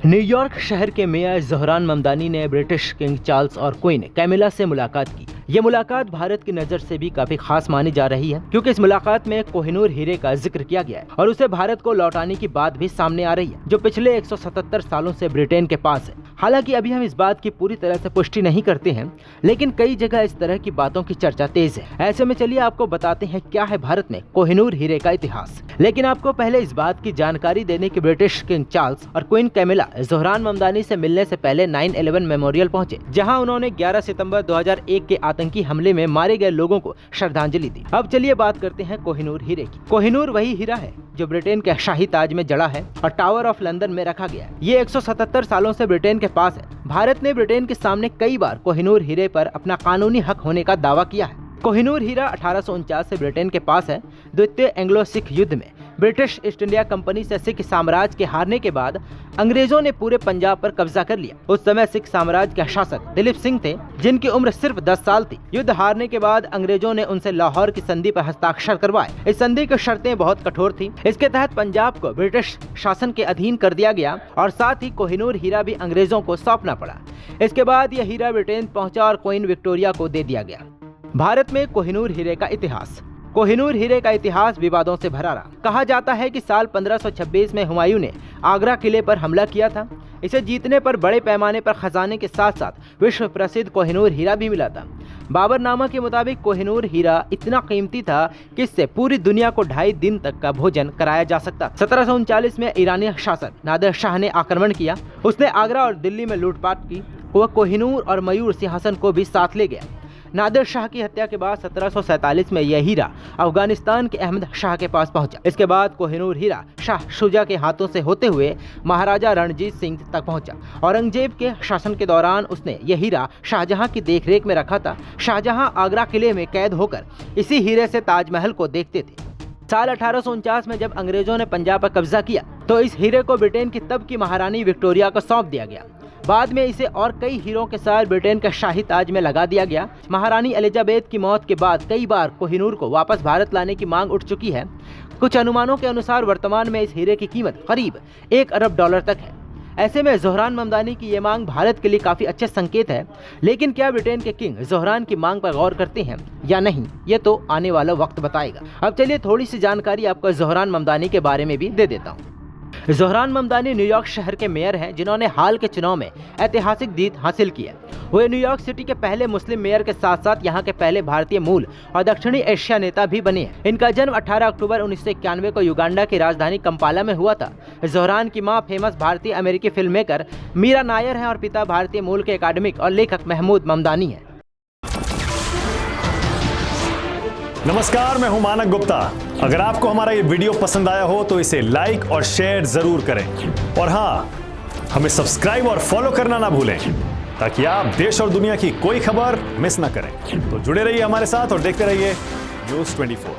New York शहर के mayor Zohran Mamdani ने ब्रिटिश किंग चार्ल्स और क्वीन कैमिला से मुलाकात की। ये मुलाकात भारत की नज़र से भी काफी खास मानी जा रही है, क्योंकि इस मुलाकात में कोहिनूर हीरे का जिक्र किया गया है और उसे भारत को लौटाने की बात भी सामने आ रही है, जो पिछले 177 सालों से ब्रिटेन के पास है। हालांकि अभी हम इस बात की पूरी तरह से पुष्टि नहीं करते हैं, लेकिन कई जगह इस तरह की बातों की चर्चा तेज है। ऐसे में चलिए आपको बताते हैं क्या है भारत में कोहिनूर हीरे का इतिहास। लेकिन आपको पहले इस बात की जानकारी देने की ब्रिटिश किंग चार्ल्स और क्वीन कैमिला ज़ोहरान ममदानी से मिलने से पहले 9/11 मेमोरियल पहुंचे, जहां उन्होंने 11 सितंबर 2001 के आतंकी हमले में मारे गए लोगों को श्रद्धांजलि दी। अब चलिए बात करते हैं कोहिनूर हीरे की। कोहिनूर वही हीरा है जो ब्रिटेन के शाही ताज में जड़ा है और टावर ऑफ लंदन में रखा गया है। ये 177 सालों से ब्रिटेन के पास है। भारत ने ब्रिटेन के सामने कई बार कोहिनूर हीरे पर अपना कानूनी हक होने का दावा किया है। कोहिनूर हीरा 1849 से ब्रिटेन के पास है। द्वितीय एंग्लो सिख युद्ध में ब्रिटिश ईस्ट इंडिया कंपनी से सिख साम्राज्य के हारने के बाद अंग्रेजों ने पूरे पंजाब पर कब्जा कर लिया। उस समय सिख साम्राज्य के शासक दिलीप सिंह थे, जिनकी उम्र सिर्फ 10 साल थी। युद्ध हारने के बाद अंग्रेजों ने उनसे लाहौर की संधि पर हस्ताक्षर करवाए। इस संधि की शर्तें बहुत कठोर थी। इसके तहत पंजाब को ब्रिटिश शासन के अधीन कर दिया गया और साथ ही कोहिनूर हीरा भी अंग्रेजों को सौंपना पड़ा। इसके बाद यह हीरा ब्रिटेन पहुंचा और क्वीन विक्टोरिया को दे दिया गया। भारत में कोहिनूर हीरे का इतिहास। कोहिनूर हीरे का इतिहास विवादों से भरा रहा। कहा जाता है कि साल 1526 में हुमायूं ने आगरा किले पर हमला किया था। इसे जीतने पर बड़े पैमाने पर खजाने के साथ साथ विश्व प्रसिद्ध कोहिनूर हीरा भी मिला था। बाबरनामा के मुताबिक कोहिनूर हीरा इतना कीमती था कि इससे पूरी दुनिया को 2.5 दिन तक का भोजन कराया जा सकता। 1739 में ईरानी शासक नादिर शाह ने आक्रमण किया। उसने आगरा और दिल्ली में लूटपाट की। वह कोहिनूर और मयूर सिंहासन को भी साथ ले गया। नादिर शाह की हत्या के बाद 1747 में यह हीरा अफगानिस्तान के अहमद शाह के पास पहुंचा। इसके बाद कोहिनूर हीरा शाह शुजा के हाथों से होते हुए महाराजा रणजीत सिंह तक पहुंचा। औरंगजेब के शासन के दौरान उसने यह हीरा शाहजहां की देखरेख में रखा था। शाहजहां आगरा किले में कैद होकर इसी हीरे से ताजमहल को देखते थे। साल 1849 में जब अंग्रेजों ने पंजाब पर कब्जा किया तो इस हीरे को ब्रिटेन की तब की महारानी विक्टोरिया को सौंप दिया गया। बाद में इसे और कई हीरों के साथ ब्रिटेन का शाही ताज में लगा दिया गया। महारानी एलिजाबेथ की मौत के बाद कई बार कोहिनूर को वापस भारत लाने की मांग उठ चुकी है। कुछ अनुमानों के अनुसार वर्तमान में इस हीरे की कीमत करीब $1 अरब तक है। ऐसे में ज़ोहरान ममदानी की ये मांग भारत के लिए काफी अच्छे संकेत है। लेकिन क्या ब्रिटेन के किंग ज़ोहरान की मांग पर गौर करते हैं या नहीं, ये तो आने वाला वक्त बताएगा। अब चलिए थोड़ी सी जानकारी आपको ज़ोहरान ममदानी के बारे में भी दे देता हूँ। ज़ोहरान ममदानी न्यूयॉर्क शहर के मेयर हैं, जिन्होंने हाल के चुनाव में ऐतिहासिक जीत हासिल की है। वे न्यूयॉर्क सिटी के पहले मुस्लिम मेयर के साथ साथ यहाँ के पहले भारतीय मूल और दक्षिणी एशिया नेता भी बने हैं। इनका जन्म 18 अक्टूबर 1991 को युगांडा की राजधानी कंपाला में हुआ था। ज़ोहरान की मां फेमस भारतीय अमेरिकी फिल्म मेकर मीरा नायर हैं और पिता भारतीय मूल के एकेडमिक और लेखक महमूद ममदानी हैं। नमस्कार, मैं हूं मानक गुप्ता। अगर आपको हमारा ये वीडियो पसंद आया हो तो इसे लाइक और शेयर जरूर करें और हाँ, हमें सब्सक्राइब और फॉलो करना ना भूलें, ताकि आप देश और दुनिया की कोई खबर मिस ना करें। तो जुड़े रहिए हमारे साथ और देखते रहिए न्यूज़ 24।